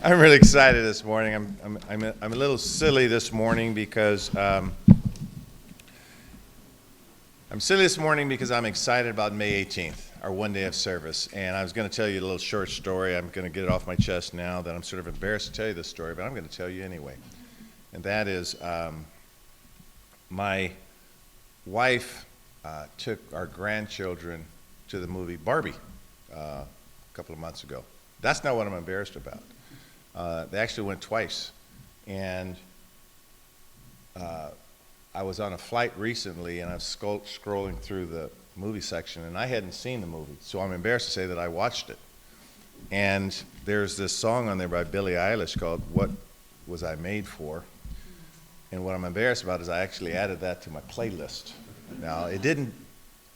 I'm really excited this morning. I'm a little silly this morning because I'm silly this morning because I'm excited about May 18th, our one day of service. And I was going to tell you a little short story. I'm going to get it off my chest now that I'm sort of embarrassed to tell you this story, but I'm going to tell you anyway. And that is my wife took our grandchildren to the movie Barbie a couple of months ago. That's not what I'm embarrassed about. They actually went twice, and I was on a flight recently, and I was scrolling through the movie section, and I hadn't seen the movie, so I'm embarrassed to say that I watched it. And there's this song on there by Billie Eilish called "What Was I Made For?" And what I'm embarrassed about is I actually added that to my playlist. Now, it didn't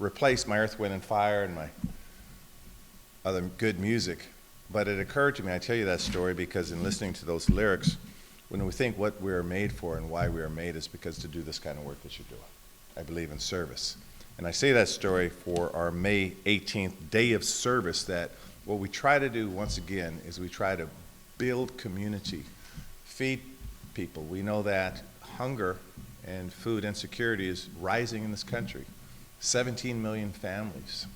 replace my Earth, Wind, and Fire and my other good music, but it occurred to me, I tell you that story because in listening to those lyrics, when we think what we are made for and why we are made is because to do this kind of work that you're doing. I believe in service. And I say that story for our May 18th day of service, that what we try to do once again is we try to build community, feed people. We know that hunger and food insecurity is rising in this country. 17 million families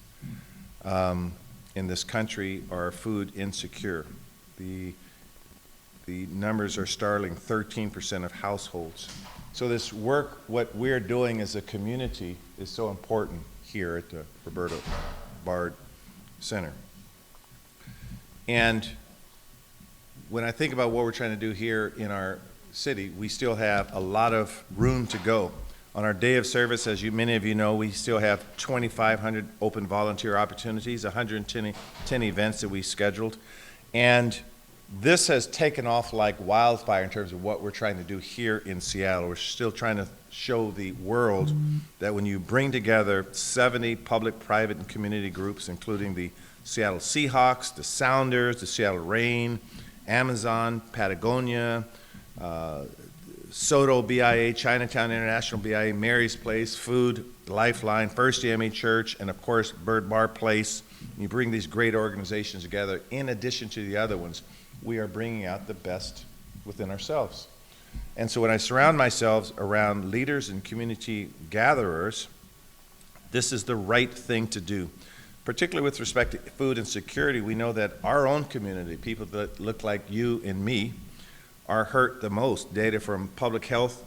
in this country are food insecure. The numbers are startling, 13% of households. So this work, what we're doing as a community, is so important here at the Roberta Byrd Center. And when I think about what we're trying to do here in our city, we still have a lot of room to go. On our day of service, as many of you know, we still have 2,500 open volunteer opportunities, 110 events that we scheduled. And this has taken off like wildfire in terms of what we're trying to do here in Seattle. We're still trying to show the world that when you bring together 70 public, private, and community groups, including the Seattle Seahawks, the Sounders, the Seattle Reign, Amazon, Patagonia, Soto BIA, Chinatown International BIA, Mary's Place, Food, Lifeline, First EME Church, and of course Byrd Barr Place. You bring these great organizations together. In addition to the other ones, we are bringing out the best within ourselves. And so when I surround myself around leaders and community gatherers, this is the right thing to do. Particularly with respect to food insecurity, we know that our own community, people that look like you and me, are hurt the most. Data from public health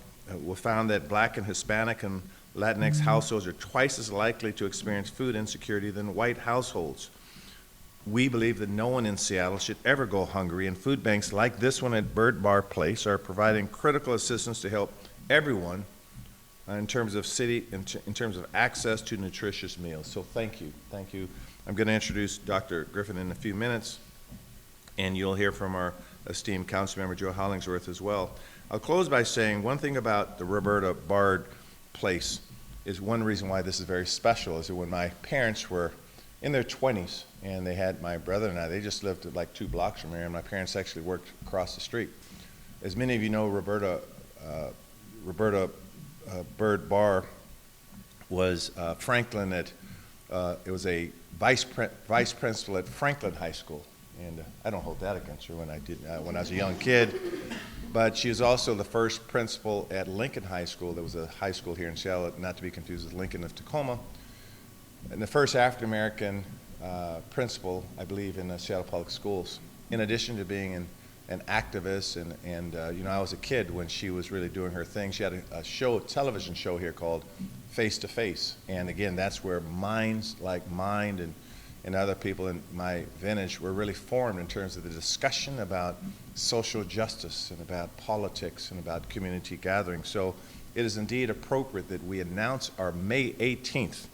found that Black and Hispanic and Latinx households are twice as likely to experience food insecurity than white households. We believe that no one in Seattle should ever go hungry, and food banks like this one at Byrd Barr Place are providing critical assistance to help everyone in terms of in terms of access to nutritious meals. So thank you. I'm going to introduce Dr. Griffin in a few minutes, and you'll hear from our esteemed Councilmember Joe Hollingsworth as well. I'll close by saying one thing about the Roberta Byrd Place is one reason why this is very special is that when my parents were in their 20s and they had my brother and I, they just lived like 2 blocks from here, and my parents actually worked across the street. As many of you know, Roberta Byrd Barr was Franklin it was a vice principal at Franklin High School. And I don't hold that against her when I was a young kid. But she was also the first principal at Lincoln High School. There was a high school here in Seattle, not to be confused with Lincoln of Tacoma. And the first African-American principal, I believe, in the Seattle Public Schools. In addition to being an activist, and I was a kid when she was really doing her thing. She had a television show here called Face to Face. And again, that's where minds like mine and other people in my vintage were really formed in terms of the discussion about social justice and about politics and about community gathering. So it is indeed appropriate that we announce our May 18th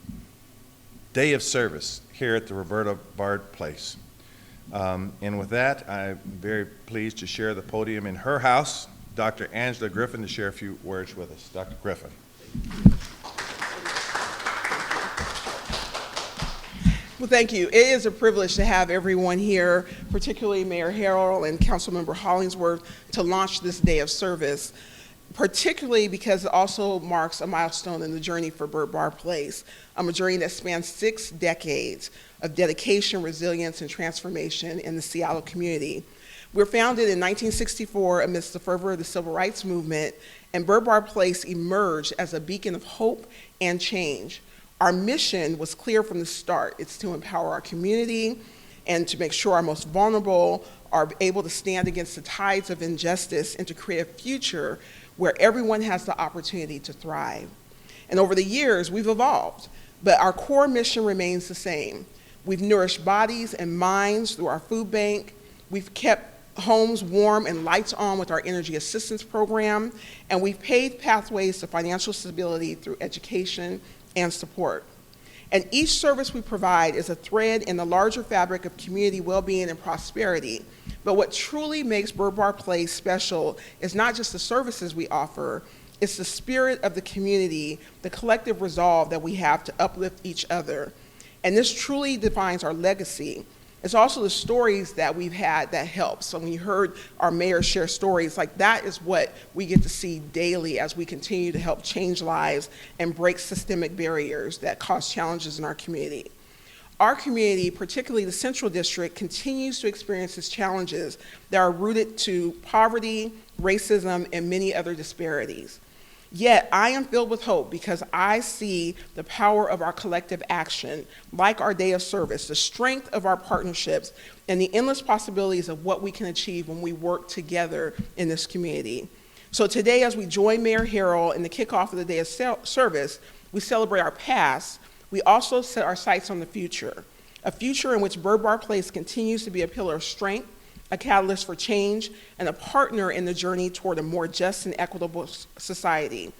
day of service here at the Roberta Byrd Place. And with that, I'm very pleased to share the podium in her house, Dr. Angela Griffin, to share a few words with us. Dr. Griffin. Well, thank you. It is a privilege to have everyone here, particularly Mayor Harrell and Councilmember Hollingsworth, to launch this day of service, particularly because it also marks a milestone in the journey for Byrd Barr Place, a journey that spans 6 decades of dedication, resilience, and transformation in the Seattle community. We're founded in 1964 amidst the fervor of the Civil Rights Movement, and Byrd Barr Place emerged as a beacon of hope and change. Our mission was clear from the start. It's to empower our community and to make sure our most vulnerable are able to stand against the tides of injustice and to create a future where everyone has the opportunity to thrive. And over the years, we've evolved, but our core mission remains the same. We've nourished bodies and minds through our food bank. We've kept homes warm and lights on with our energy assistance program, and we've paved pathways to financial stability through education and support. And each service we provide is a thread in the larger fabric of community well-being and prosperity. But what truly makes Byrd Barr Place special is not just the services we offer, it's the spirit of the community, the collective resolve that we have to uplift each other. And this truly defines our legacy. It's also the stories that we've had that help. So when you heard our mayor share stories, like that is what we get to see daily as we continue to help change lives and break systemic barriers that cause challenges in our community. Our community, particularly the Central District, continues to experience these challenges that are rooted to poverty, racism, and many other disparities. Yet, I am filled with hope because I see the power of our collective action, like our day of service, the strength of our partnerships, and the endless possibilities of what we can achieve when we work together in this community. So today, as we join Mayor Harrell in the kickoff of the day of service, we celebrate our past. We also set our sights on the future, a future in which Byrd Barr Place continues to be a pillar of strength, a catalyst for change, and a partner in the journey toward a more just and equitable society.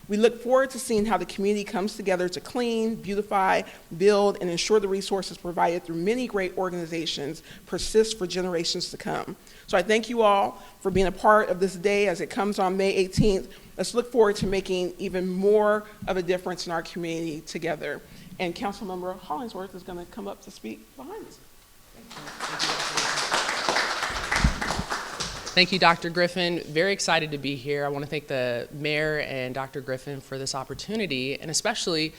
We look forward to seeing how the community comes together to clean, beautify, build, and ensure the resources provided through many great organizations persist for generations to come. So I thank you all for being a part of this day as it comes on May 18th. Let's look forward to making even more of a difference in our community together. And Councilmember Hollingsworth is going to come up to speak behind us. Thank you, Dr. Griffin. Very excited to be here. I want to thank the mayor and Dr. Griffin for this opportunity, and especially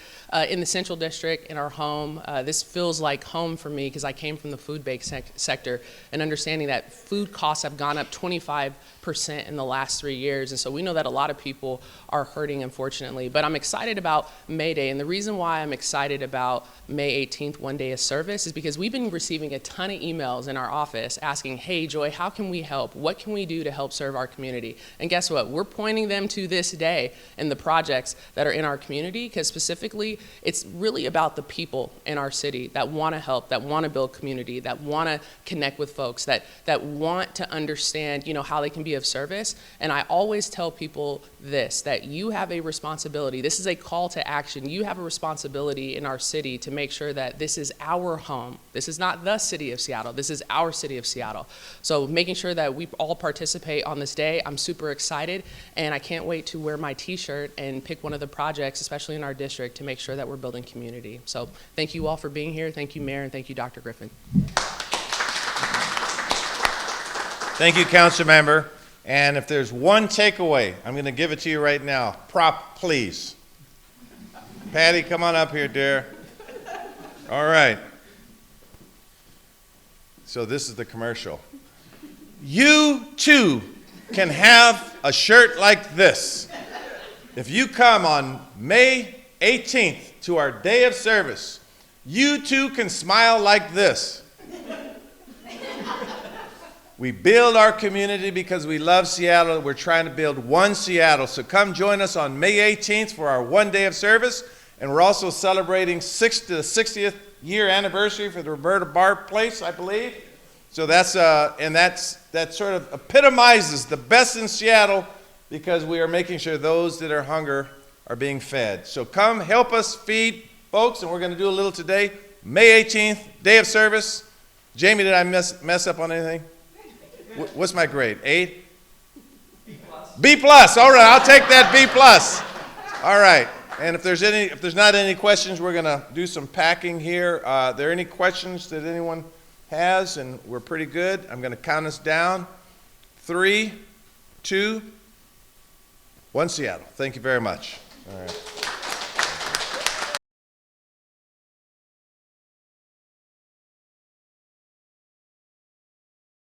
in the Central District, in our home. This feels like home for me because I came from the food bank sector, and understanding that food costs have gone up 25% in the last 3 years, and so we know that a lot of people are hurting, unfortunately. But I'm excited about May Day, and the reason why I'm excited about May 18th, one day of service, is because we've been receiving a ton of emails in our office asking, hey, Joy, how can we help? What can we do to help serve our community? And guess what? We're pointing them to this day and the projects that are in our community, because specifically, it's really about the people in our city that want to help, that want to build community, that want to connect with folks, that want to understand, how they can be of service. And I always tell people this, that you have a responsibility. This is a call to action. You have a responsibility in our city to make sure that this is our home. This is not the city of Seattle. This is our city of Seattle. So making sure that we all participate on this day, I'm super excited, and I can't wait to wear my t-shirt and pick one of the projects, especially in our district, to make sure that we're building community. So thank you all for being here. Thank you, Mayor, and thank you, Dr. Griffin. Thank you, Councilmember. And if there's one takeaway, I'm going to give it to you right now. Prop, please. Patty, come on up here, dear. All right. So this is the commercial. You, too, can have a shirt like this. If you come on May 18th to our day of service, you, too, can smile like this. We build our community because we love Seattle. We're trying to build one Seattle. So come join us on May 18th for our one day of service. And we're also celebrating the 60th year anniversary for the Byrd Barr Place, I believe. So that sort of epitomizes the best in Seattle, because we are making sure those that are hungry are being fed. So come help us feed folks, and we're going to do a little today. May 18th, day of service. Jamie, did I mess up on anything? What's my grade? 8? B+. B+. All right, I'll take that B+. All right. And if there's not any questions, we're going to do some packing here. Are there any questions that anyone has? And we're pretty good. I'm going to count us down. 3, 2, 1, Seattle. Thank you very much. All right.